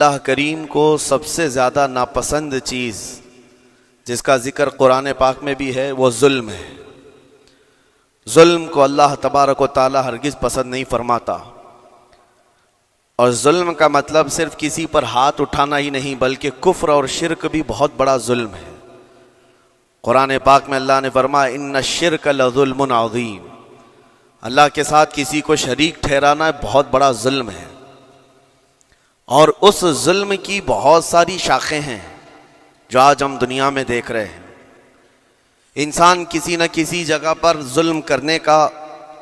اللہ کریم کو سب سے زیادہ ناپسند چیز جس کا ذکر قرآن پاک میں بھی ہے وہ ظلم ہے۔ ظلم کو اللہ تبارک و تعالی ہرگز پسند نہیں فرماتا، اور ظلم کا مطلب صرف کسی پر ہاتھ اٹھانا ہی نہیں بلکہ کفر اور شرک بھی بہت بڑا ظلم ہے۔ قرآن پاک میں اللہ نے فرمایا ان الشرک لظلم عظیم، اللہ کے ساتھ کسی کو شریک ٹھہرانا بہت بڑا ظلم ہے، اور اس ظلم کی بہت ساری شاخیں ہیں جو آج ہم دنیا میں دیکھ رہے ہیں۔ انسان کسی نہ کسی جگہ پر ظلم کرنے کا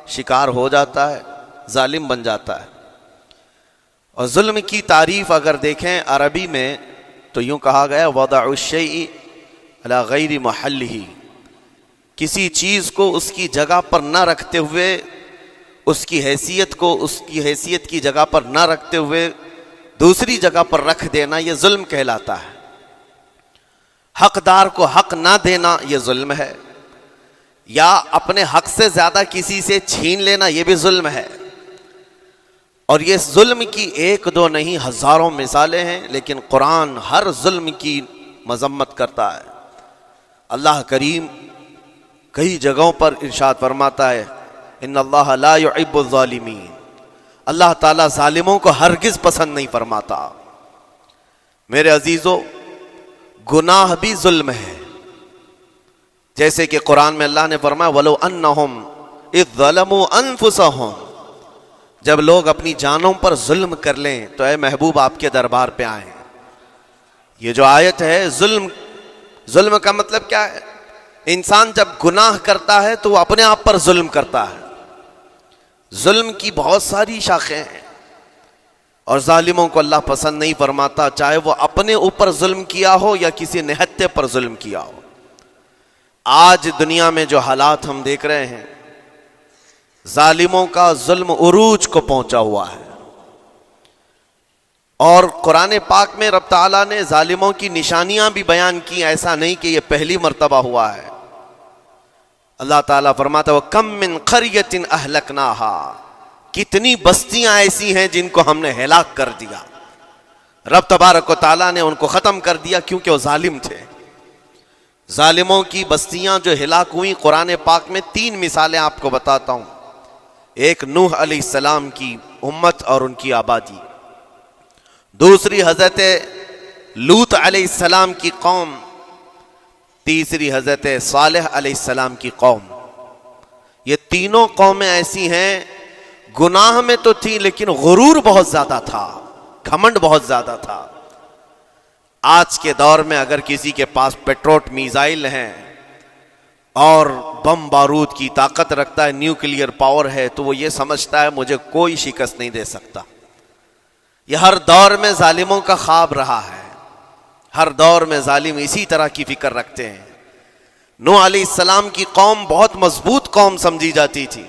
شکار ہو جاتا ہے، ظالم بن جاتا ہے۔ اور ظلم کی تعریف اگر دیکھیں عربی میں تو یوں کہا گیا وضع الشیء علی غیر محلہ، کسی چیز کو اس کی جگہ پر نہ رکھتے ہوئے، اس کی حیثیت کی جگہ پر نہ رکھتے ہوئے دوسری جگہ پر رکھ دینا، یہ ظلم کہلاتا ہے۔ حقدار کو حق نہ دینا یہ ظلم ہے، یا اپنے حق سے زیادہ کسی سے چھین لینا یہ بھی ظلم ہے۔ اور یہ ظلم کی ایک دو نہیں ہزاروں مثالیں ہیں، لیکن قرآن ہر ظلم کی مذمت کرتا ہے۔ اللہ کریم کئی جگہوں پر ارشاد فرماتا ہے ان اللہ لا يحب الظالمین، اللہ تعالیٰ ظالموں کو ہرگز پسند نہیں فرماتا۔ میرے عزیزو، گناہ بھی ظلم ہے، جیسے کہ قرآن میں اللہ نے فرمایا وَلَوْ أَنَّهُمْ إِذْ ظَلَمُوا أَنفُسَهُمْ، جب لوگ اپنی جانوں پر ظلم کر لیں تو اے محبوب آپ کے دربار پہ آئیں۔ یہ جو آیت ہے ظلم کا مطلب کیا ہے؟ انسان جب گناہ کرتا ہے تو وہ اپنے آپ پر ظلم کرتا ہے۔ ظلم کی بہت ساری شاخیں ہیں، اور ظالموں کو اللہ پسند نہیں فرماتا، چاہے وہ اپنے اوپر ظلم کیا ہو یا کسی نہتے پر ظلم کیا ہو۔ آج دنیا میں جو حالات ہم دیکھ رہے ہیں، ظالموں کا ظلم عروج کو پہنچا ہوا ہے، اور قرآن پاک میں رب تعالیٰ نے ظالموں کی نشانیاں بھی بیان کی، ایسا نہیں کہ یہ پہلی مرتبہ ہوا ہے۔ اللہ تعالیٰ فرماتا ہے وَكَم مِّن قَرْيَةٍ أَهْلَكْنَاهَا، کتنی بستیاں ایسی ہیں جن کو ہم نے ہلاک کر دیا۔ رب تبارک و تعالیٰ نے ان کو ختم کر دیا کیونکہ وہ ظالم تھے۔ ظالموں کی بستیاں جو ہلاک ہوئیں، قرآن پاک میں 3 مثالیں آپ کو بتاتا ہوں۔ ایک نوح علیہ السلام کی امت اور ان کی آبادی، دوسری حضرت لوط علیہ السلام کی قوم، تیسری حضرت صالح علیہ السلام کی قوم۔ یہ تینوں قومیں ایسی ہیں، گناہ میں تو تھی لیکن غرور بہت زیادہ تھا، گھمنڈ بہت زیادہ تھا۔ آج کے دور میں اگر کسی کے پاس پیٹروٹ میزائل ہیں اور بم بارود کی طاقت رکھتا ہے، نیوکلیئر پاور ہے، تو وہ یہ سمجھتا ہے مجھے کوئی شکست نہیں دے سکتا۔ یہ ہر دور میں ظالموں کا خواب رہا ہے، ہر دور میں ظالم اسی طرح کی فکر رکھتے ہیں۔ نوح علیہ السلام کی قوم بہت مضبوط قوم سمجھی جاتی تھی۔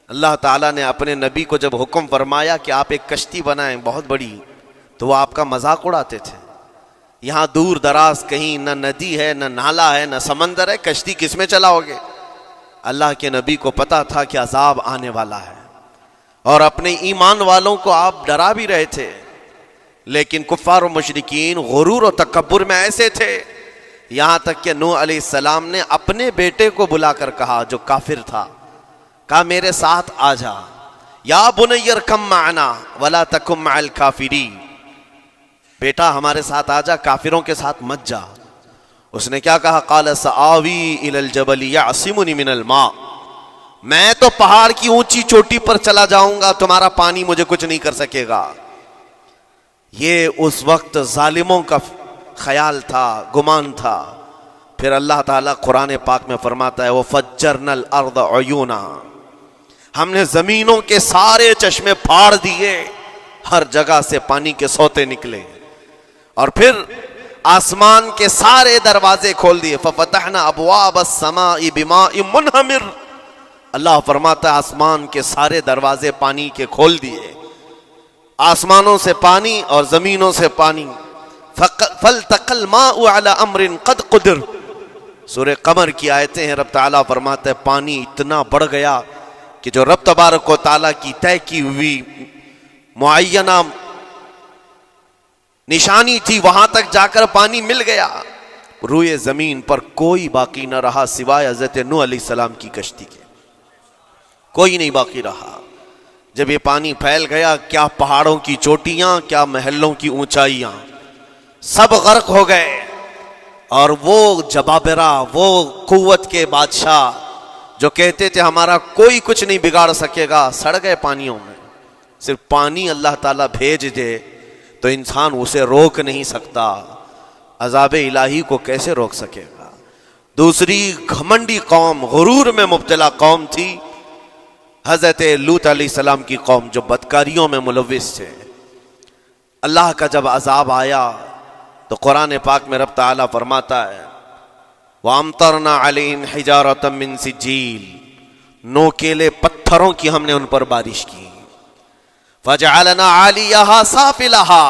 اللہ تعالیٰ نے اپنے نبی کو جب حکم فرمایا کہ آپ ایک کشتی بنائیں بہت بڑی، تو وہ آپ کا مذاق اڑاتے تھے۔ یہاں دور دراز کہیں نہ ندی ہے، نہ نالا ہے، نہ سمندر ہے، کشتی کس میں چلاؤ گے؟ اللہ کے نبی کو پتا تھا کہ عذاب آنے والا ہے، اور اپنے ایمان والوں کو آپ ڈرا بھی رہے تھے، لیکن کفار و مشرکین غرور و تکبر میں ایسے تھے، یہاں تک کہ نوح علیہ السلام نے اپنے بیٹے کو بلا کر کہا، جو کافر تھا، کہا میرے ساتھ آ جا، یا بنی ارکم معنا ولا تکن مع الکافرین، بیٹا ہمارے ساتھ آ جا، کافروں کے ساتھ مت جا۔ اس نے کیا کہا؟ قال سآوی الی الجبل یعصمنی من الماء، میں تو پہاڑ کی اونچی چوٹی پر چلا جاؤں گا، تمہارا پانی مجھے کچھ نہیں کر سکے گا۔ یہ اس وقت ظالموں کا خیال تھا، گمان تھا۔ پھر اللہ تعالیٰ قرآن پاک میں فرماتا ہے وَفَجَّرْنَا الْأَرْضَ عُيُونًا، ہم نے زمینوں کے سارے چشمے پھاڑ دیے، ہر جگہ سے پانی کے سوتے نکلے، اور پھر آسمان کے سارے دروازے کھول دیے۔ فَفَتَحْنَا أَبْوَابَ السَّمَاءِ بِمَاءٍ مُنْهَمِرٍ، اللہ فرماتا ہے آسمان کے سارے دروازے پانی کے کھول دیے، آسمانوں سے پانی اور زمینوں سے پانی۔ فَالْتَقَى الْمَاءُ عَلَى أَمْرٍ قَدْ قُدِرَ، سورہ قمر کی آیتیں ہیں، رب تعالیٰ فرماتا ہے پانی اتنا بڑھ گیا کہ جو رب تبارک و تعالیٰ کی طے کی ہوئی معینہ نشانی تھی، وہاں تک جا کر پانی مل گیا، روئے زمین پر کوئی باقی نہ رہا سوائے حضرت نوح علیہ السلام کی کشتی کے، کوئی نہیں باقی رہا۔ جب یہ پانی پھیل گیا، کیا پہاڑوں کی چوٹیاں، کیا محلوں کی اونچائیاں، سب غرق ہو گئے۔ اور وہ جبابرہ، وہ قوت کے بادشاہ جو کہتے تھے ہمارا کوئی کچھ نہیں بگاڑ سکے گا، سڑ گئے پانیوں میں۔ صرف پانی اللہ تعالیٰ بھیج دے تو انسان اسے روک نہیں سکتا، عذاب الہی کو کیسے روک سکے گا؟ دوسری گھمنڈی قوم، غرور میں مبتلا قوم تھی حضرت لوط علیہ السلام کی قوم، جو بدکاریوں میں ملوث تھے۔ اللہ کا جب عذاب آیا تو قرآن پاک میں رب تعالیٰ فرماتا ہے وَأَمْطَرْنَا عَلَيْهِمْ حِجَارَةً مِّن سِجِّيلٍ، نوکیلے پتھروں کی ہم نے ان پر بارش کی۔ فَجَعَلْنَا عَالِيَهَا سَافِلَهَا،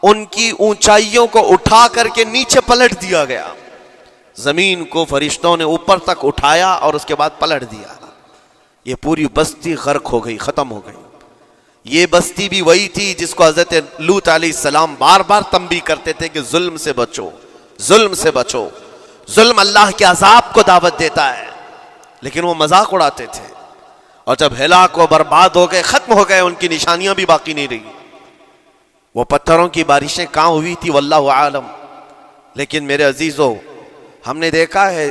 ان کی اونچائیوں کو اٹھا کر کے نیچے پلٹ دیا گیا، زمین کو فرشتوں نے اوپر تک اٹھایا اور اس کے بعد پلٹ دیا۔ یہ پوری بستی غرق ہو گئی، ختم ہو گئی۔ یہ بستی بھی وہی تھی جس کو حضرت لوط علیہ السلام بار بار تنبیہ کرتے تھے کہ ظلم سے بچو، ظلم سے بچو۔ ظلم اللہ کے عذاب کو دعوت دیتا ہے، لیکن وہ مذاق اڑاتے تھے، اور جب ہلاک و برباد ہو گئے، ختم ہو گئے، ان کی نشانیاں بھی باقی نہیں رہی۔ وہ پتھروں کی بارشیں کہاں ہوئی تھی واللہ عالم، لیکن میرے عزیزو، ہم نے دیکھا ہے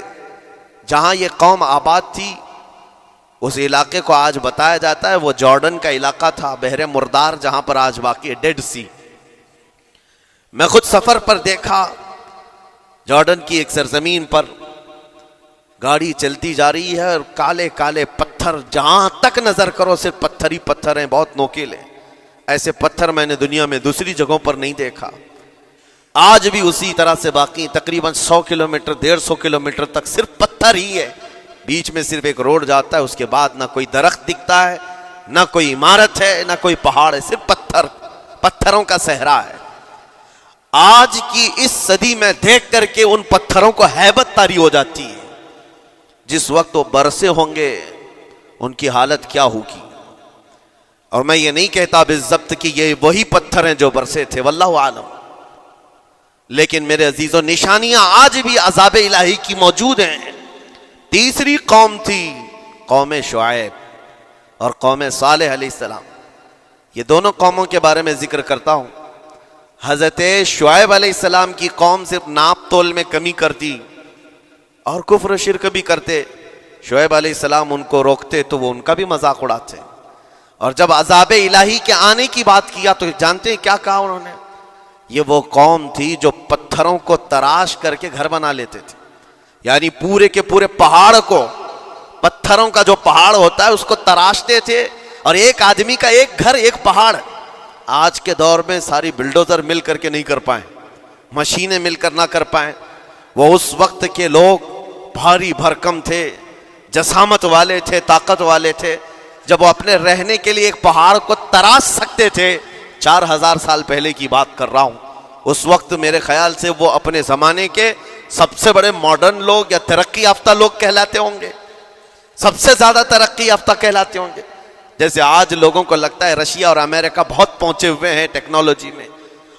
جہاں یہ قوم آباد تھی، اس علاقے کو آج بتایا جاتا ہے وہ جارڈن کا علاقہ تھا، بحر مردار، جہاں پر آج باقی ہے ڈیڈ سی۔ میں خود سفر پر دیکھا، جارڈن کی ایک سرزمین پر گاڑی چلتی جا رہی ہے اور کالے کالے پتھر، جہاں تک نظر کرو صرف پتھر ہی پتھر ہیں، بہت نوکیلے۔ ایسے پتھر میں نے دنیا میں دوسری جگہوں پر نہیں دیکھا۔ آج بھی اسی طرح سے باقی، تقریباً 100 کلومیٹر 150 کلومیٹر تک صرف پتھر ہی ہے، بیچ میں صرف ایک روڈ جاتا ہے، اس کے بعد نہ کوئی درخت دکھتا ہے، نہ کوئی عمارت ہے، نہ کوئی پہاڑ ہے، صرف پتھر، پتھروں کا صحرا ہے۔ آج کی اس صدی میں دیکھ کر کے ان پتھروں کو ہیبت طاری ہو جاتی ہے، جس وقت وہ برسے ہوں گے ان کی حالت کیا ہوگی۔ اور میں یہ نہیں کہتا بالضبط کہ یہ وہی پتھر ہیں جو برسے تھے، واللہ عالم، لیکن میرے عزیزوں نشانیاں آج بھی عذاب الہی کی موجود ہیں۔ تیسری قوم تھی قوم شعیب اور قوم صالح علیہ السلام۔ یہ دونوں قوموں کے بارے میں ذکر کرتا ہوں۔ حضرت شعیب علیہ السلام کی قوم صرف ناپ تول میں کمی کرتی اور کفر و شرک بھی کرتے، شعیب علیہ السلام ان کو روکتے تو وہ ان کا بھی مذاق اڑاتے، اور جب عذاب الہی کے آنے کی بات کیا تو جانتے ہیں کیا کہا انہوں نے؟ یہ وہ قوم تھی جو پتھروں کو تراش کر کے گھر بنا لیتے تھے، یعنی پورے کے پورے پہاڑ کو، پتھروں کا جو پہاڑ ہوتا ہے اس کو تراشتے تھے، اور ایک آدمی کا ایک گھر ایک پہاڑ۔ آج کے دور میں ساری بلڈوزر مل کر کے نہیں کر پائیں، مشینیں مل کر نہ کر پائیں، وہ اس وقت کے لوگ بھاری بھرکم تھے، جسامت والے تھے، طاقت والے تھے، جب وہ اپنے رہنے کے لیے ایک پہاڑ کو تراش سکتے تھے۔ 4000 سال پہلے کی بات کر رہا ہوں۔ اس وقت میرے خیال سے وہ اپنے زمانے کے سب سے بڑے ماڈرن لوگ یا ترقی یافتہ لوگ کہلاتے ہوں گے، سب سے زیادہ ترقی یافتہ کہلاتے ہوں گے۔ جیسے آج لوگوں کو لگتا ہے رشیا اور امریکہ بہت پہنچے ہوئے ہیں ٹیکنالوجی میں،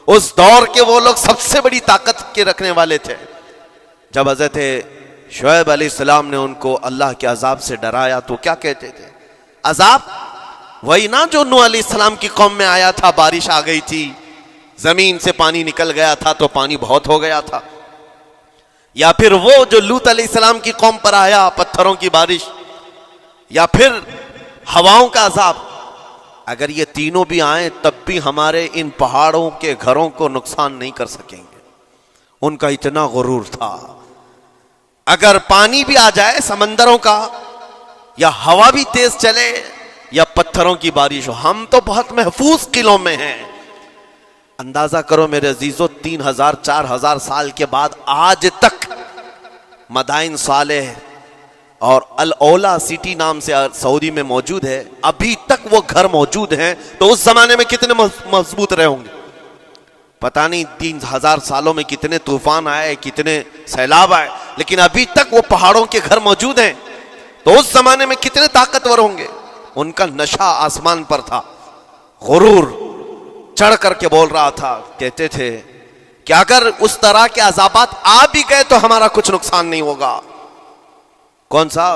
اس دور کے وہ لوگ سب سے بڑی طاقت کے رکھنے والے تھے۔ جب حضرت شعیب علیہ السلام نے ان کو اللہ کے عذاب سے ڈرایا تو کیا کہتے تھے؟ عذاب وہی نا جو نوح علیہ السلام کی قوم میں آیا تھا، بارش آ گئی تھی، زمین سے پانی نکل گیا تھا تو پانی بہت ہو گیا تھا، یا پھر وہ جو لوط علیہ السلام کی قوم پر آیا پتھروں کی بارش، یا پھر ہواؤں کا عذاب۔ اگر یہ تینوں بھی آئیں تب بھی ہمارے ان پہاڑوں کے گھروں کو نقصان نہیں کر سکیں گے، ان کا اتنا غرور تھا۔ اگر پانی بھی آ جائے سمندروں کا، یا ہوا بھی تیز چلے، یا پتھروں کی بارش ہو، ہم تو بہت محفوظ قلعوں میں ہیں۔ اندازہ کرو میرے عزیزو، 3000 4000 سال کے بعد آج تک مدائن صالح اور الاولا سٹی نام سے سعودی میں موجود ہے، ابھی تک وہ گھر موجود ہیں، تو اس زمانے میں کتنے مضبوط رہے ہوں گے پتہ نہیں۔ 3000 سالوں میں کتنے طوفان آئے، کتنے سیلاب آئے، لیکن ابھی تک وہ پہاڑوں کے گھر موجود ہیں، تو اس زمانے میں کتنے طاقتور ہوں گے۔ ان کا نشہ آسمان پر تھا، غرور، چڑھ کر کے بول رہا تھا، کہتے تھے کہ اگر اس طرح کے عذابات آ بھی گئے تو ہمارا کچھ نقصان نہیں ہوگا۔ کون سا؟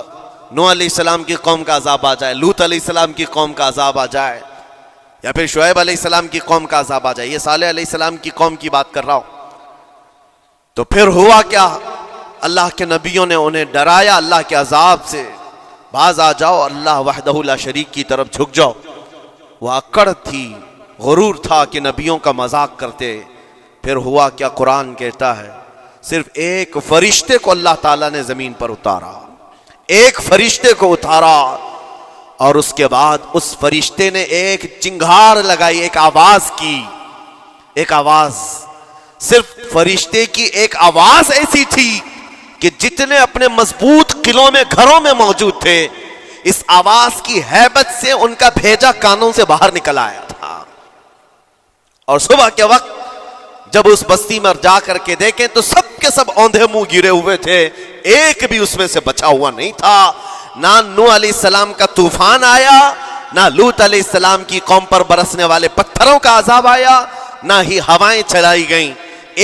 نوح علیہ السلام کی قوم کا عذاب آ جائے، لوط علیہ السلام کی قوم کا عذاب آ جائے، یا پھر شعیب علیہ السلام کی قوم کا عذاب آ جائے، یہ صالح علیہ السلام کی قوم کی بات کر رہا ہوں۔ تو پھر ہوا کیا؟ اللہ کے نبیوں نے انہیں ڈرایا اللہ کے عذاب سے، باز آ جاؤ، اللہ وحدہ لا شریک کی طرف جھک جاؤ۔ وہ اکڑ تھی، غرور تھا کہ نبیوں کا مذاق کرتے۔ پھر ہوا کیا؟ قرآن کہتا ہے صرف ایک فرشتے کو اللہ تعالیٰ نے زمین پر اتارا، ایک فرشتے کو اتارا، اور اس کے بعد اس فرشتے نے ایک چنگھاڑ لگائی، ایک آواز کی، ایک آواز، صرف فرشتے کی ایک آواز ایسی تھی کہ جتنے اپنے مضبوط قلعوں میں گھروں میں موجود تھے، اس آواز کی ہیبت سے ان کا بھیجا کانوں سے باہر نکل آیا تھا۔ اور صبح کے وقت جب اس بستی میں جا کر کے دیکھیں تو سب کے سب اوندھے منہ گرے ہوئے تھے، ایک بھی اس میں سے بچا ہوا نہیں تھا۔ نہ نوح علیہ السلام کا طوفان آیا، نہ لوط علیہ السلام کی قوم پر برسنے والے پتھروں کا عذاب آیا، نہ ہی ہوائیں چلائی گئیں۔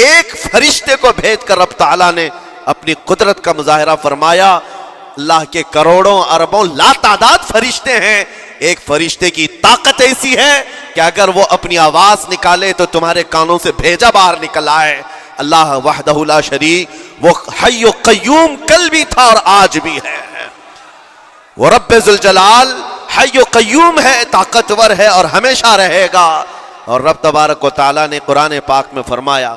ایک فرشتے کو بھیج کر رب تعالیٰ نے اپنی قدرت کا مظاہرہ فرمایا۔ اللہ کے کروڑوں اربوں لا تعداد فرشتے ہیں، ایک فرشتے کی طاقت ایسی ہے کہ اگر وہ اپنی آواز نکالے تو تمہارے کانوں سے بھیجا باہر نکل آئے۔ اللہ وحدہ لا شریک، وہ حی و قیوم کل بھی تھا اور آج بھی ہے، وہ رب ذوالجلال حی و قیوم ہے، طاقتور ہے اور ہمیشہ رہے گا۔ اور رب تبارک و تعالیٰ نے قرآن پاک میں فرمایا،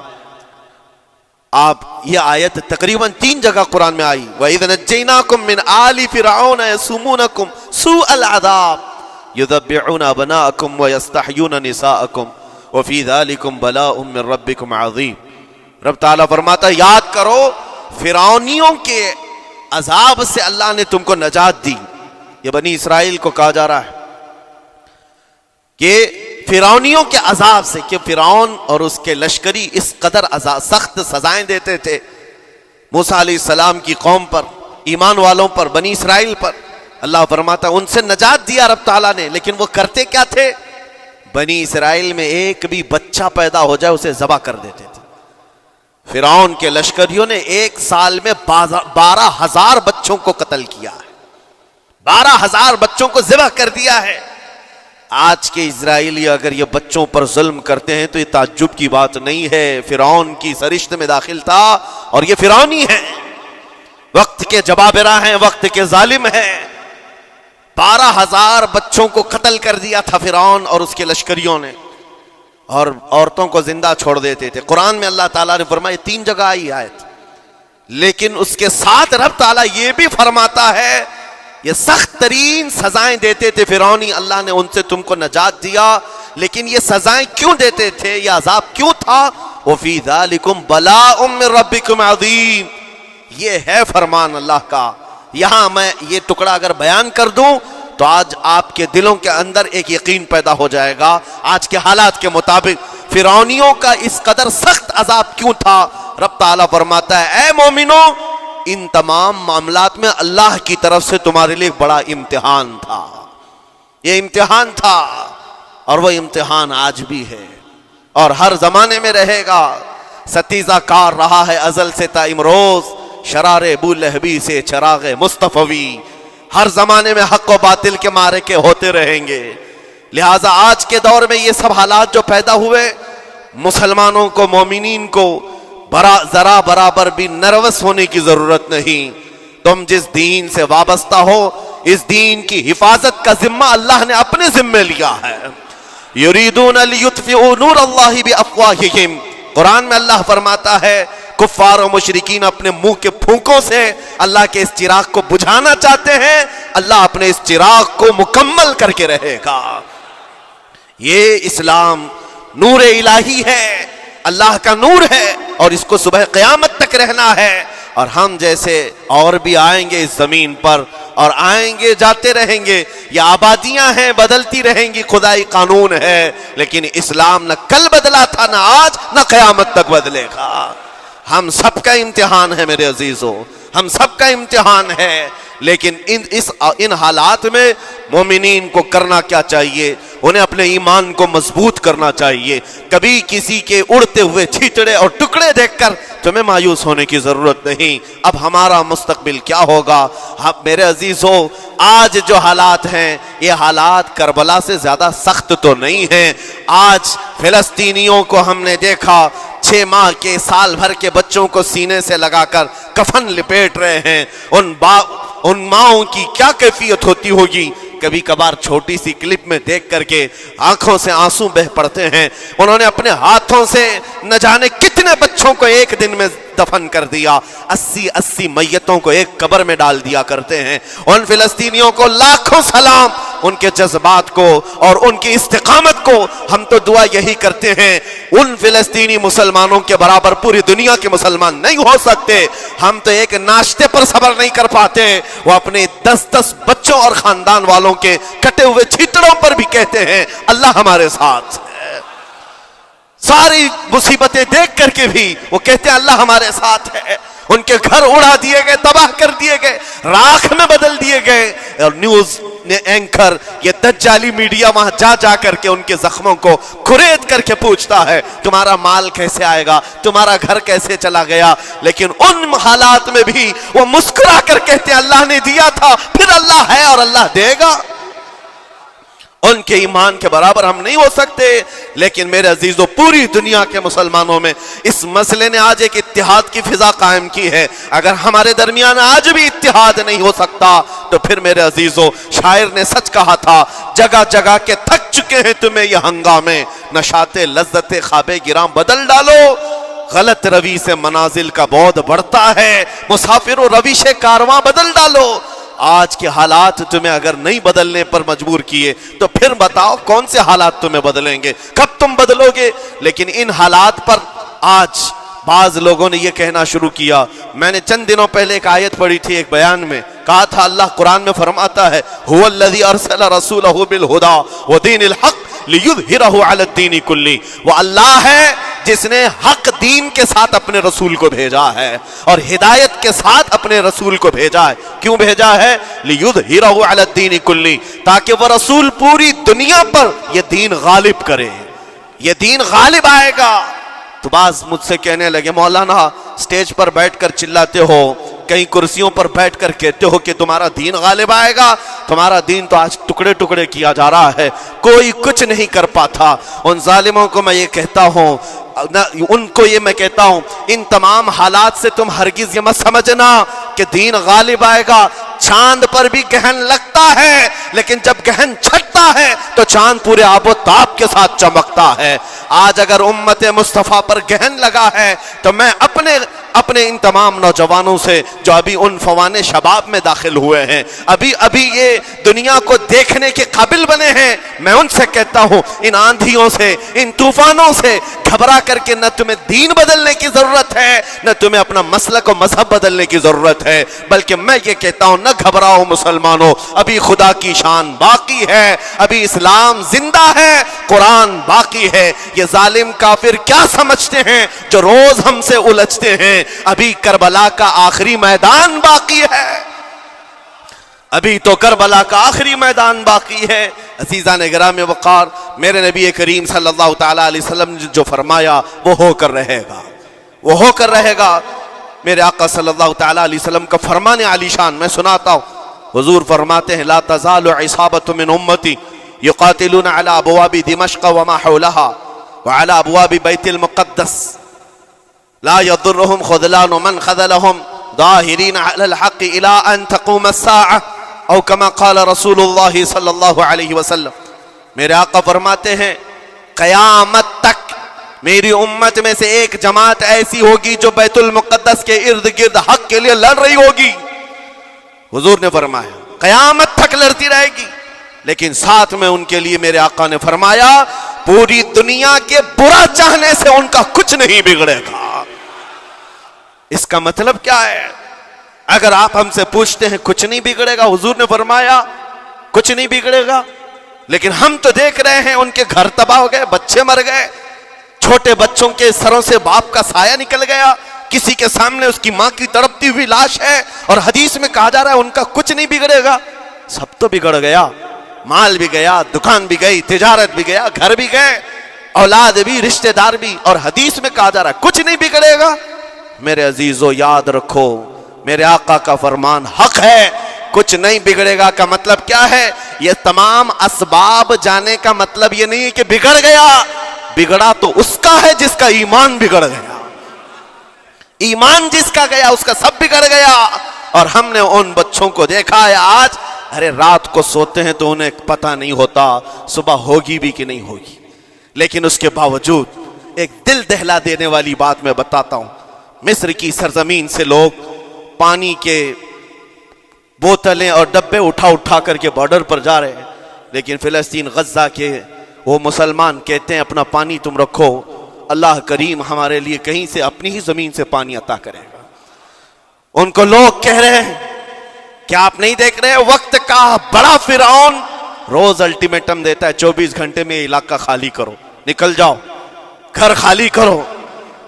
آپ یہ آیت تقریباً 3 جگہ قرآن میں آئی، وَإِذْ نَجَّيْنَاكُمْ مِنْ آلِ فِرْعَوْنَ يَسُومُونَكُمْ سُوءَ الْعَذَابِ يُذَبِّحُونَ أَبْنَاءَكُمْ وَيَسْتَحْيُونَ نِسَاءَكُمْ وَفِي ذَلِكُمْ بَلَاءٌ مِّن رَبِّكُمْ عَظِيمٌ۔ رب تعالیٰ فرماتا ہے یاد کرو فرعونیوں کے عذاب سے اللہ نے تم کو نجات دی۔ یہ بنی اسرائیل کو کہا جا رہا ہے کہ فرعونیوں کے عذاب سے، کہ فرعون اور اس کے لشکری اس قدر سخت سزائیں دیتے تھے موسیٰ علیہ السلام کی قوم پر، ایمان والوں پر، بنی اسرائیل پر۔ اللہ فرماتا ان سے نجات دیا رب تعالیٰ نے، لیکن وہ کرتے کیا تھے؟ بنی اسرائیل میں ایک بھی بچہ پیدا ہو جائے اسے ذبح کر دیتے تھے۔ فرعون کے لشکریوں نے ایک سال میں 12,000 بچوں کو قتل کیا ہے، 12,000 بچوں کو ذبح کر دیا ہے۔ آج کے اسرائیلی اگر یہ بچوں پر ظلم کرتے ہیں تو یہ تعجب کی بات نہیں ہے، فرعون کی سرشت میں داخل تھا اور یہ فرعونی ہے، وقت کے جبابرہ ہیں، وقت کے ظالم ہیں۔ 12,000 بچوں کو قتل کر دیا تھا فرعون اور اس کے لشکریوں نے، اور عورتوں کو زندہ چھوڑ دیتے تھے۔ قرآن میں اللہ تعالیٰ نے فرمایا 3 جگہ آئی آیت، لیکن اس کے ساتھ رب تعالیٰ یہ بھی فرماتا ہے یہ سخت ترین سزائیں دیتے تھے فرعونی، اللہ نے ان سے تم کو نجات دیا، لیکن یہ سزائیں کیوں دیتے تھے، یہ عذاب کیوں تھا؟ وَفِي ذَلِكُمْ بَلَاءٌ مِّن رَبِّكُمْ عَظِيمٌ، یہ ہے فرمان اللہ کا۔ یہاں میں یہ ٹکڑا اگر بیان کر دوں تو آج آپ کے دلوں کے اندر ایک یقین پیدا ہو جائے گا آج کے حالات کے مطابق فرعونیوں کا اس قدر سخت عذاب کیوں تھا۔ رب تعالیٰ فرماتا ہے اے مومنو، ان تمام معاملات میں اللہ کی طرف سے تمہارے لیے بڑا امتحان تھا، یہ امتحان تھا اور وہ امتحان آج بھی ہے اور ہر زمانے میں رہے گا۔ ستیزہ کار رہا ہے ازل سے تا امروز، شرار ابو لہبی سے چراغ مصطفی، ہر زمانے میں حق و باطل کے معرکے ہوتے رہیں گے۔ لہٰذا آج کے دور میں یہ سب حالات جو پیدا ہوئے، مسلمانوں کو، مومنین کو ذرا برابر بھی نروس ہونے کی ضرورت نہیں۔ تم جس دین سے وابستہ ہو، اس دین کی حفاظت کا ذمہ اللہ نے اپنے ذمے لیا ہے۔ یریدون لیطفئوا نور اللہ بافواہہم، قرآن میں اللہ فرماتا ہے کفار و مشرکین اپنے منہ کے پھونکوں سے اللہ کے اس چراغ کو بجھانا چاہتے ہیں، اللہ اپنے اس چراغ کو مکمل کر کے رہے گا۔ یہ اسلام نور الہی ہے، اللہ کا نور ہے اور اس کو صبح قیامت تک رہنا ہے، اور ہم جیسے اور بھی آئیں گے اس زمین پر اور آئیں گے جاتے رہیں گے، یہ آبادیاں ہیں بدلتی رہیں گی، خدائی قانون ہے، لیکن اسلام نہ کل بدلا تھا، نہ آج، نہ قیامت تک بدلے گا۔ ہم سب کا امتحان ہے میرے عزیزوں، ہم سب کا امتحان ہے، لیکن ان حالات میں مومنین کو کرنا کیا چاہیے؟ انہیں اپنے ایمان کو مضبوط کرنا چاہیے. کبھی کسی کے اڑتے ہوئے چھیٹڑے اور ٹکڑے دیکھ کر تمہیں مایوس ہونے کی ضرورت نہیں. اب ہمارا مستقبل کیا ہوگا؟ میرے عزیزو، آج جو حالات ہیں یہ حالات کربلا سے زیادہ سخت تو نہیں ہیں. آج فلسطینیوں کو ہم نے دیکھا 6 ماہ کے سال بھر کے بچوں کو سینے سے لگا کر کفن لپیٹ رہے ہیں. ان ماؤں کی کیا کیفیت ہوتی ہوگی؟ کبھی کبھار چھوٹی سی کلپ میں دیکھ کر کے آنکھوں سے آنسو بہ پڑتے ہیں. انہوں نے اپنے ہاتھوں سے نہ جانے کتنے بچوں کو ایک دن میں دفن کر دیا. 80 میتوں کو ایک قبر میں ڈال دیا کرتے ہیں. ان فلسطینیوں کو لاکھوں سلام، ان کے جذبات کو اور ان کی استقامت کو. ہم تو دعا یہی کرتے ہیں ان فلسطینی مسلمانوں کے برابر پوری دنیا کے مسلمان نہیں ہو سکتے. ہم تو ایک ناشتے پر صبر نہیں کر پاتے، وہ اپنے 10 بچوں اور خاندان والوں کے کٹے ہوئے چھیٹڑوں پر بھی کہتے ہیں اللہ ہمارے ساتھ ہے. ساری مصیبتیں دیکھ کر کے بھی وہ کہتے ہیں اللہ ہمارے ساتھ ہے. ان کے گھر اڑا دیے گئے، تباہ کر دیے گئے، راکھ میں بدل دیے گئے. اور نیوز اینکر یہ دجالی میڈیا وہاں جا کر کے ان کے زخموں کو کھرید کر کے پوچھتا ہے تمہارا مال کیسے آئے گا، تمہارا گھر کیسے چلا گیا. لیکن ان حالات میں بھی وہ مسکرا کر کہتے ہیں اللہ نے دیا تھا، پھر اللہ ہے اور اللہ دے گا. ان کے ایمان کے برابر ہم نہیں ہو سکتے. لیکن میرے عزیزو، پوری دنیا کے مسلمانوں میں اس مسئلے نے آج ایک اتحاد کی فضا قائم کی ہے. اگر ہمارے درمیان آج بھی اتحاد نہیں ہو سکتا تو پھر میرے عزیزو، شاعر نے سچ کہا تھا جگہ جگہ کے تھک چکے ہیں تمہیں یہ ہنگامے، نشاط لذت خواب گراں بدل ڈالو. غلط روی سے منازل کا بعد بڑھتا ہے، مسافر و روش کارواں بدل ڈالو. آج کے حالات تمہیں اگر نہیں بدلنے پر مجبور کیے تو پھر بتاؤ کون سے حالات تمہیں بدلیں گے، کب تم بدلو گے؟ لیکن ان حالات پر آج بعض لوگوں نے یہ کہنا شروع کیا. میں نے چند دنوں پہلے ایک آیت پڑھی تھی، ایک بیان میں کہا تھا اللہ قرآن میں فرماتا ہے هو الذی ارسل رسولہ بالہدی ودین الحق لیظہرہ علی الدین کلہ. وہ اللہ ہے جس نے حق دین کے ساتھ اپنے رسول کو بھیجا ہے اور ہدایت کے ساتھ اپنے رسول کو بھیجا ہے. کیوں بھیجا ہے؟ لیظہرہ علی الدین کلہ، تاکہ وہ رسول پوری دنیا پر یہ دین غالب کرے. یہ دین غالب آئے گا. تو بعض مجھ سے کہنے لگے مولانا سٹیج پر بیٹھ کر چلاتے ہو، کئی کرسیوں پر بیٹھ کر کہتے ہو کہ تمہارا دین غالب آئے گا. تمہارا دین تو آج ٹکڑے ٹکڑے کیا جا رہا ہے، کوئی کچھ نہیں کر پاتا. ان ظالموں کو میں یہ کہتا ہوں، ان کو یہ میں کہتا ہوں، ان تمام حالات سے تم ہرگز یہ مت سمجھنا کہ دین غالب آئے گا. چاند پر بھی گہن لگتا ہے، لیکن جب گہن چھٹتا ہے تو چاند پورے آب و تاب کے ساتھ چمکتا ہے. آج اگر امت مصطفیٰ پر گہن لگا ہے تو میں اپنے ان تمام نوجوانوں سے جو ابھی ان فوان شباب میں داخل ہوئے ہیں، ابھی یہ دنیا کو دیکھنے کے قابل بنے ہیں، میں ان سے کہتا ہوں ان آندھیوں سے، ان طوفانوں سے گھبرا کر کے نہ تمہیں دین بدلنے کی ضرورت ہے، نہ تمہیں اپنا مسلک و مذہب بدلنے کی ضرورت ہے. بلکہ میں یہ کہتا ہوں نہ گھبراؤ مسلمانوں، ابھی خدا کی شان باقی ہے، ابھی اسلام زندہ ہے، قرآن باقی ہے. یہ ظالم کافر کیا سمجھتے ہیں جو روز ہم سے الجھتے ہیں؟ ابھی کربلا کا آخری میدان باقی ہے، ابھی تو کربلا کا آخری میدان باقی ہے. عزیزان گرامی وقار، میرے نبی کریم صلی اللہ تعالی علیہ وسلم نے جو فرمایا وہ ہو کر رہے گا، وہ ہو کر رہے گا. میرے آقا صلی اللہ تعالی علیہ وسلم کا فرمان عالی شان میں سناتا ہوں. حضور فرماتے ہیں لا تزال عصابۃ من امتی یقاتلون علی ابواب دمشق وما حولها وعلى ابواب بیت المقدس لا يضرهم خذلان من خذلهم ظاہرین علی الحق الى ان تقوم الساعة او کما قال رسول اللہ صلی اللہ علیہ وسلم. میرے آقا فرماتے ہیں قیامت تک میری امت میں سے ایک جماعت ایسی ہوگی جو بیت المقدس کے ارد گرد حق کے لیے لڑ رہی ہوگی. حضور نے فرمایا قیامت تک لڑتی رہے گی، لیکن ساتھ میں ان کے لیے میرے آقا نے فرمایا پوری دنیا کے برا چاہنے سے ان کا کچھ نہیں بگڑے گا. اس کا مطلب کیا ہے؟ اگر آپ ہم سے پوچھتے ہیں کچھ نہیں بگڑے گا، حضور نے فرمایا کچھ نہیں بگڑے گا. لیکن ہم تو دیکھ رہے ہیں ان کے گھر تباہ ہو گئے، بچے مر گئے، چھوٹے بچوں کے سروں سے باپ کا سایہ نکل گیا، کسی کے سامنے اس کی ماں کی تڑپتی ہوئی لاش ہے اور حدیث میں کہا جا رہا ہے ان کا کچھ نہیں بگڑے گا. سب تو بگڑ گیا, مال بھی گیا, دکان بھی گئی, تجارت بھی گیا, گھر بھی گئے, اولاد بھی, رشتہ دار بھی, اور حدیث میں کہا جا رہا ہے کچھ نہیں بگڑے گا. میرے عزیزو یاد رکھو, میرے آقا کا فرمان حق ہے. کچھ نہیں بگڑے گا کا مطلب کیا ہے؟ یہ تمام اسباب جانے کا مطلب یہ نہیں کہ بگڑ گیا. بگڑا تو اس کا ہے جس کا ایمان بگڑ گیا. ایمان جس کا گیا اس کا سب بگڑ گیا. اور ہم نے ان بچوں کو دیکھا ہے آج, ارے رات کو سوتے ہیں تو انہیں پتہ نہیں ہوتا صبح ہوگی بھی کہ نہیں ہوگی, لیکن اس کے باوجود ایک دل دہلا دینے والی بات میں بتاتا ہوں. مصر کی سرزمین سے لوگ پانی کے بوتلیں اور ڈبے اٹھا کر کے بارڈر پر جا رہے ہیں, لیکن فلسطین غزہ کے وہ مسلمان کہتے ہیں اپنا پانی تم رکھو, اللہ کریم ہمارے لیے کہیں سے اپنی ہی زمین سے پانی عطا کرے گا. ان کو لوگ کہہ رہے ہیں کیا آپ نہیں دیکھ رہے وقت کا بڑا فرعون روز الٹیمیٹم دیتا ہے 24 گھنٹے میں علاقہ خالی کرو, نکل جاؤ, گھر خالی کرو.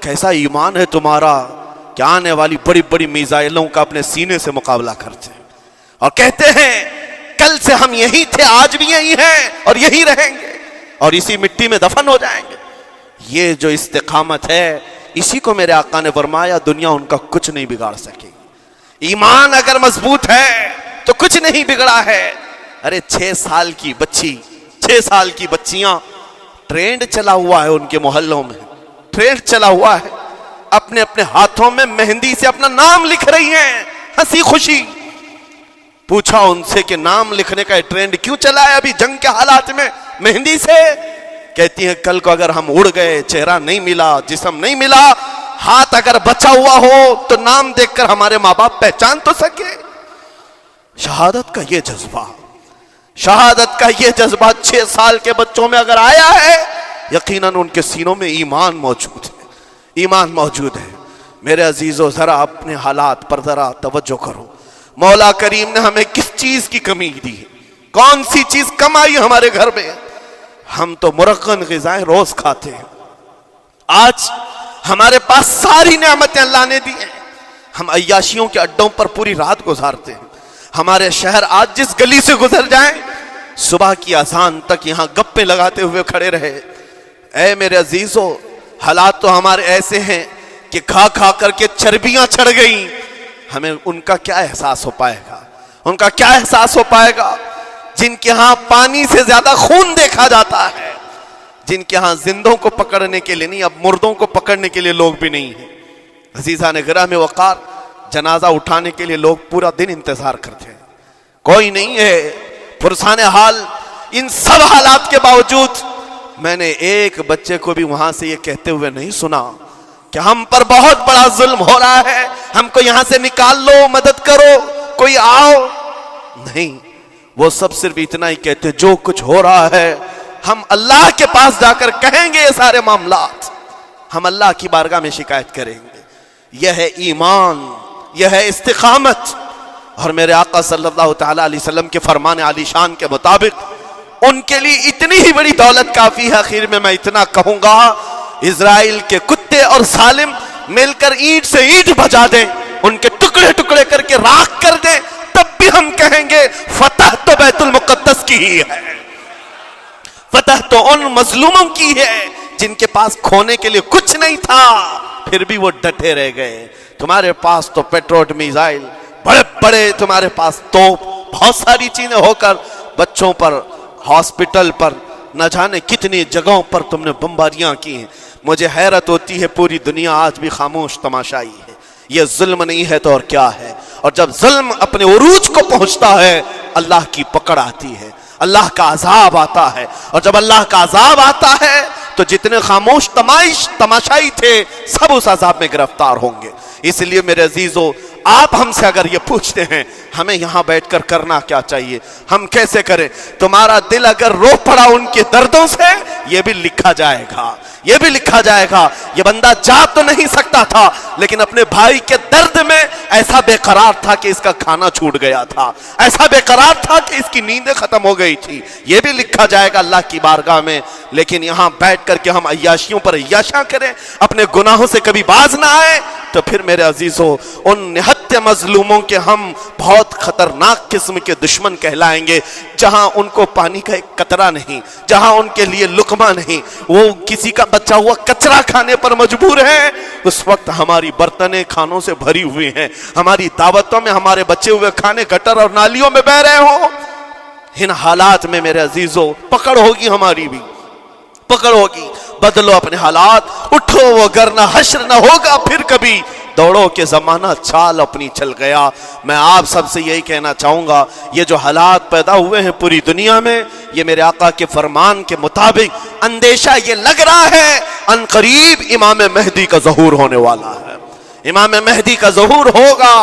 کیسا ایمان ہے تمہارا کہ آنے والی بڑی بڑی میزائلوں کا اپنے سینے سے مقابلہ کرتے ہیں اور کہتے ہیں کل سے ہم یہی تھے, آج بھی یہی ہیں اور یہی رہیں گے اور اسی مٹی میں دفن ہو جائیں گے. یہ جو استقامت ہے اسی کو میرے آقا نے فرمایا دنیا ان کا کچھ نہیں بگاڑ سکے. ایمان اگر مضبوط ہے تو کچھ نہیں بگڑا ہے. ارے 6 سال کی بچی, 6 سال کی بچیاں, ٹرینڈ چلا ہوا ہے ان کے محلوں میں, ٹرینڈ چلا ہوا ہے, اپنے اپنے ہاتھوں میں مہندی سے اپنا نام لکھ رہی ہیں ہنسی خوشی. پوچھا ان سے کہ نام لکھنے کا ٹرینڈ کیوں چلا ہے ابھی جنگ کے حالات میں مہندی سے؟ کہتی ہیں کل کو اگر ہم اڑ گئے, چہرہ نہیں ملا, جسم نہیں ملا, ہاتھ اگر بچا ہوا ہو تو نام دیکھ کر ہمارے ماں باپ پہچان تو سکے. شہادت کا یہ جذبہ, شہادت کا یہ جذبہ 6 سال کے بچوں میں اگر آیا ہے یقیناً ان کے سینوں میں ایمان موجود ہے, ایمان موجود ہے. میرے عزیزو ذرا اپنے حالات پر ذرا توجہ کرو. مولا کریم نے ہمیں کس چیز کی کمی دی ہے, کون سی چیز کم آئی ہمارے گھر میں؟ ہم تو مرغن غذائیں روز کھاتے ہیں. آج ہمارے پاس ساری نعمتیں اللہ نے دی ہیں, ہم عیاشیوں کے اڈوں پر پوری رات گزارتے ہیں. ہمارے شہر آج جس گلی سے گزر جائیں صبح کی اذان تک یہاں گپے لگاتے ہوئے کھڑے رہے. اے میرے عزیزو حالات تو ہمارے ایسے ہیں کہ کھا کھا کر کے چربیاں چڑھ گئیں. ہمیں ان کا کیا احساس ہو پائے گا, ان کا کیا احساس ہو پائے گا جن کے ہاں پانی سے زیادہ خون دیکھا جاتا ہے, جن کے ہاں زندوں کو پکڑنے کے لیے نہیں اب مردوں کو پکڑنے کے لیے لوگ بھی نہیں ہیں. عزیزان گرامی وقار, جنازہ اٹھانے کے لیے لوگ پورا دن انتظار کرتے ہیں, کوئی نہیں ہے پرسان حال. ان سب حالات کے باوجود میں نے ایک بچے کو بھی وہاں سے یہ کہتے ہوئے نہیں سنا کہ ہم پر بہت بڑا ظلم ہو رہا ہے, ہم کو یہاں سے نکال لو, مدد کرو, کوئی آؤ. نہیں, وہ سب صرف اتنا ہی کہتے جو کچھ ہو رہا ہے ہم اللہ کے پاس جا کر کہیں گے, یہ سارے معاملات ہم اللہ کی بارگاہ میں شکایت کریں گے. یہ ہے ایمان, یہ ہے استقامت. اور میرے آقا صلی اللہ تعالی علیہ وسلم کے فرمان علی شان کے مطابق ان کے لیے اتنی ہی بڑی دولت کافی ہے. آخر میں کہوں کہوں گا اسرائیل کے کتے اور سالم مل کر اینٹ سے اینٹ بجا دیں, ان کے ٹکڑے ٹکڑے کر کے راکھ کر دیں, تب بھی ہم کہیں گے فتح تو بیت المقدس کی ہی ہے, فتح تو ان مظلوموں کی ہے جن کے پاس کھونے کے لیے کچھ نہیں تھا پھر بھی وہ ڈٹے رہ گئے. تمہارے پاس تو پیٹروٹ میزائل بڑے بڑے, تمہارے پاس توپ, بہت ساری چیزیں ہو کر بچوں پر, ہاسپٹل پر, نہ جانے کتنی جگہوں پر تم نے بمباریاں کی ہیں. مجھے حیرت ہوتی ہے پوری دنیا آج بھی خاموش تماشائی ہے. یہ ظلم نہیں ہے تو اور کیا ہے؟ اور جب ظلم اپنے عروج کو پہنچتا ہے اللہ کی پکڑ آتی ہے, اللہ کا عذاب آتا ہے. اور جب اللہ کا عذاب آتا ہے تو جتنے خاموش تماشائی تھے سب اس عذاب میں گرفتار ہوں گے. اس لیے میرے عزیزو آپ ہم سے اگر یہ پوچھتے ہیں ہمیں یہاں بیٹھ کر کرنا کیا چاہیے, ہم کیسے کریں؟ تمہارا دل اگر رو پڑا ان کے دردوں سے یہ بھی لکھا جائے گا, یہ بھی لکھا جائے گا. یہ بندہ جا تو نہیں سکتا تھا لیکن اپنے بھائی کے درد میں ایسا بے قرار تھا کہ اس کا کھانا چھوٹ گیا تھا, ایسا بے قرار تھا کہ اس کی نیندیں ختم ہو گئی تھی. یہ بھی لکھا جائے گا اللہ کی بارگاہ میں. لیکن یہاں بیٹھ دیکھ کر کے ہم عیاشیوں پر عیاشیاں کریں، اپنے گناہوں سے کبھی باز نہ آئے، تو پھر میرے عزیزو ان نہتے مظلوموں کے ہم بہت خطرناک قسم کے دشمن کہلائیں گے، جہاں ان کو پانی کا ایک قطرہ نہیں، جہاں ان کے لیے لقمہ نہیں، وہ کسی کا بچا ہوا کچرا کھانے پر مجبور ہے۔ اس وقت ہماری برتنیں کھانوں سے بھری ہوئی ہیں، ہماری دعوتوں میں ہمارے بچے ہوئے کھانے گٹر اور نالیوں میں بہ رہے ہوں۔ ان حالات میں میرے عزیزو پکڑ ہوگی، ہماری بھی پکڑ ہوگی۔ بدلو اپنے حالات، اٹھو وگرنہ حشر نہ ہوگا پھر کبھی، دوڑو کہ زمانہ چال اپنی چل گیا۔ میں آپ سب سے یہی کہنا چاہوں گا، یہ جو حالات پیدا ہوئے ہیں پوری دنیا میں، یہ میرے آقا کے فرمان کے مطابق اندیشہ یہ لگ رہا ہے ان قریب امام مہدی کا ظہور ہونے والا ہے، امام مہدی کا ظہور ہوگا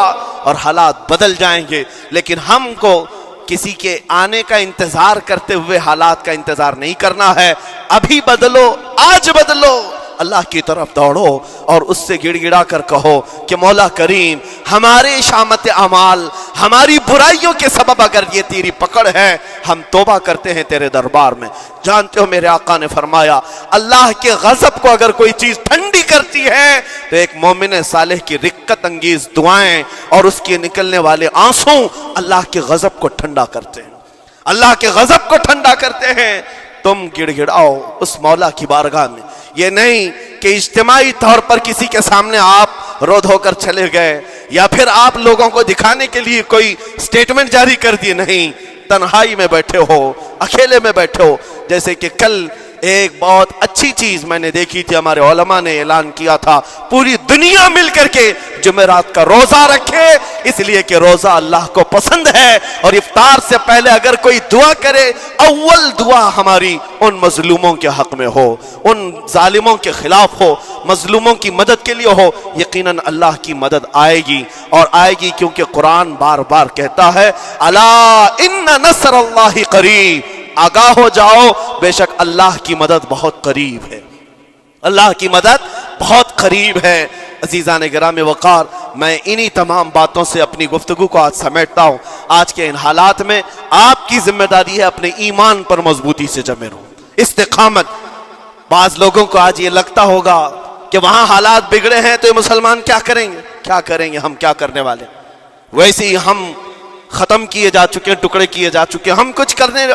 اور حالات بدل جائیں گے۔ لیکن ہم کو کسی کے آنے کا انتظار کرتے ہوئے حالات کا انتظار نہیں کرنا ہے، ابھی بدلو، آج بدلو، اللہ کی طرف دوڑو اور اس سے گڑ گڑا کر کہو کہ مولا کریم ہمارے شامت اعمال، ہماری برائیوں کے سبب اگر یہ تیری پکڑ ہے، ہم توبہ کرتے ہیں تیرے دربار میں۔ جانتے ہو میرے آقا نے فرمایا، اللہ کے غضب کو اگر کوئی چیز ٹھنڈی کرتی ہے تو ایک مومن صالح کی رقت انگیز دعائیں اور اس کے نکلنے والے آنسوں اللہ کے غضب کو ٹھنڈا کرتے ہیں، اللہ کے غضب کو ٹھنڈا کرتے ہیں۔ تم گڑ گڑاؤ اس مولا کی بارگاہ میں، یہ نہیں کہ اجتماعی طور پر کسی کے سامنے آپ رو دھو کر چلے گئے یا پھر آپ لوگوں کو دکھانے کے لیے کوئی سٹیٹمنٹ جاری کر دی، نہیں، تنہائی میں بیٹھے ہو، اکیلے میں بیٹھے ہو۔ جیسے کہ کل ایک بہت اچھی چیز میں نے دیکھی تھی، ہمارے علماء نے اعلان کیا تھا پوری دنیا مل کر کے جمعرات کا روزہ رکھے، اس لیے کہ روزہ اللہ کو پسند ہے، اور افطار سے پہلے اگر کوئی دعا کرے، اول دعا ہماری ان مظلوموں کے حق میں ہو، ان ظالموں کے خلاف ہو، مظلوموں کی مدد کے لیے ہو، یقیناً اللہ کی مدد آئے گی، اور آئے گی کیونکہ قرآن بار بار کہتا ہے الا ان نصر اللہ قریب، آگاہ ہو جاؤ، بے شک اللہ کی مدد بہت قریب ہے، اللہ کی مدد بہت قریب ہے۔ عزیزان گرامی وقار، میں انہی تمام باتوں سے اپنی گفتگو کو آج سمیٹتا ہوں۔ آج کے ان حالات میں آپ کی ذمہ داری ہے اپنے ایمان پر مضبوطی سے جمے رہو، استقامت۔ بعض لوگوں کو آج یہ لگتا ہوگا کہ وہاں حالات بگڑے ہیں تو یہ مسلمان کیا کریں گے، کیا کریں گے، ہم کیا کرنے والے، ویسے ہی ہم ختم کیے جا چکے ہیں، ٹکڑے کیے جا چکے ہیں، ہم کچھ کرنے،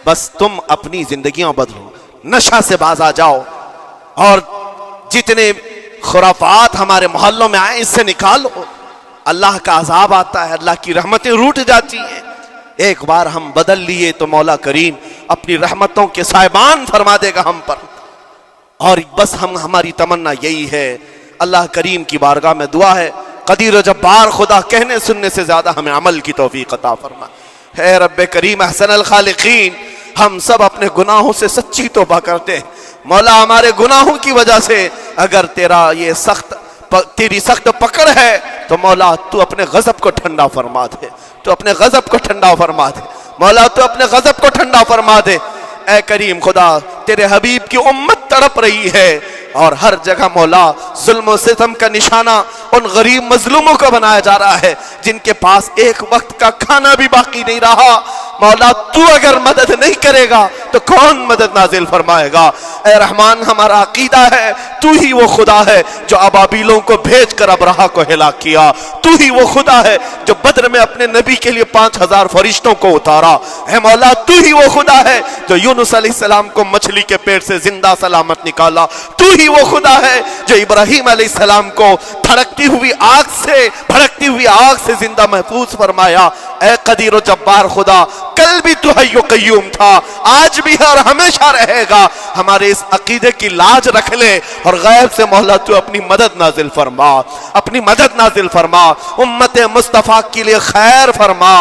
بس تم اپنی زندگیاں بدلو، نشہ سے باز آ جاؤ، اور جتنے خرافات ہمارے محلوں میں آئے اس سے نکالو۔ اللہ کا عذاب آتا ہے، اللہ کی رحمتیں روٹ جاتی ہیں۔ ایک بار ہم بدل لیے تو مولا کریم اپنی رحمتوں کے سائبان فرما دے گا ہم پر، اور بس ہماری تمنا یہی ہے۔ اللہ کریم کی بارگاہ میں دعا ہے، قدیر و جبار خدا کہنے سننے سے زیادہ ہمیں عمل کی توفیق عطا فرما۔ اے رب کریم احسن الخالقین، ہم سب اپنے گناہوں سے سچی توبہ کرتے ہیں مولا، ہمارے گناہوں کی وجہ سے اگر تیری سخت پکڑ ہے تو مولا تو اپنے غضب کو ٹھنڈا فرما دے، تو اپنے غضب کو ٹھنڈا فرما دے مولا، تو اپنے غضب کو ٹھنڈا فرما دے۔ اے کریم خدا، تیرے حبیب کی امت تڑپ رہی ہے، اور ہر جگہ مولا ظلم و ستم کا نشانہ ان غریب مظلوموں کو بنایا جا رہا ہے جن کے پاس ایک وقت کا کھانا بھی باقی نہیں رہا۔ مولا تو اگر مدد نہیں کرے گا تو کون مدد نازل فرمائے گا؟ اے رحمان، ہمارا عقیدہ ہے تو ہی وہ خدا ہے جو ابابیلوں کو بھیج کر ابرہہ کو ہلاک کیا، تو ہی وہ خدا ہے جو بدر میں اپنے نبی کے لیے 5000 فرشتوں کو اتارا۔ اے مولا، تو ہی وہ خدا ہے جو یونس علیہ السلام کو مچھلی کے پیٹ سے زندہ سلامت نکالا، تو ہی وہ خدا ہے جو ابراہیم علیہ السلام کو بھڑکتی ہوئی آگ سے زندہ محفوظ فرمایا۔ اے قدیر و جبار خدا، کل بھی تو حی و قیوم تھا، آج بھی ہے اور ہمیشہ رہے گا۔ ہمارے اس عقیدے کی لاج رکھ لے، اور غیب سے مولا تو اپنی مدد نازل فرما، اپنی مدد نازل فرما، امت مصطفیٰ کے لیے خیر فرما،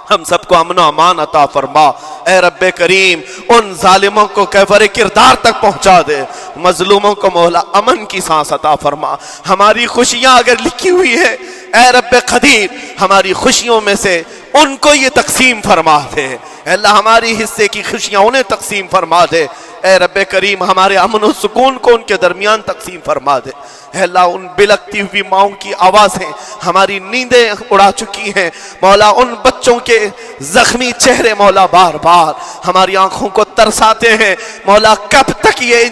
ہم سب کو امن و امان عطا فرما۔ اے رب کریم، ان ظالموں کو کیفر کردار تک پہنچا دے، مظلوموں کو مولا امن کی سانس عطا فرما۔ ہماری خوشیاں اگر لکھی ہوئی ہے اے رب قدیر، ہماری خوشیوں میں سے ان کو یہ تقسیم فرما دے۔ اے اللہ، ہماری حصے کی خوشیاں انہیں تقسیم فرما دے۔ اے رب کریم ہمارے امن و سکون کو ان کے درمیان تقسیم فرما دے۔ اے اللہ ان بلکتی ہوئی ماؤں کی آوازیں ہماری نیندیں اڑا چکی ہیں مولا، ان بچوں کے زخمی چہرے مولا بار بار ہماری آنکھوں کو ترساتے ہیں مولا، کب تک یہ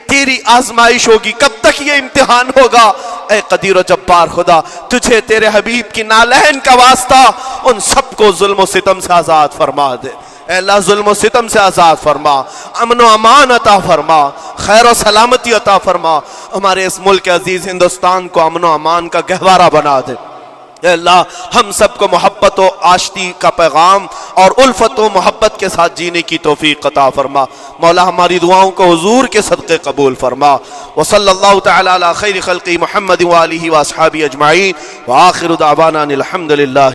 تیری آزمائش ہوگی، کب تک یہ امتحان ہوگا؟ اے قدیر و جبار خدا، تجھے تیرے حبیب کی نالین کا واسطہ ان سب کو ظلم و ستم سے آزاد فرما دے۔ اے اللہ ظلم و ستم سے آزاد فرما، امن و امان عطا فرما، خیر و سلامتی عطا فرما، ہمارے اس ملک عزیز ہندوستان کو امن و امان کا گہوارہ بنا دے۔ اے اللہ ہم سب کو محبت و آشتی کا پیغام اور الفت و محبت کے ساتھ جینے کی توفیق عطا فرما۔ مولا ہماری دعاؤں کو حضور کے صدقے قبول فرما۔ وصلی اللہ تعالی علی خیر خلقی محمد وآلہ واصحابہ اجمعین، وآخر دعوانا الحمدللہ۔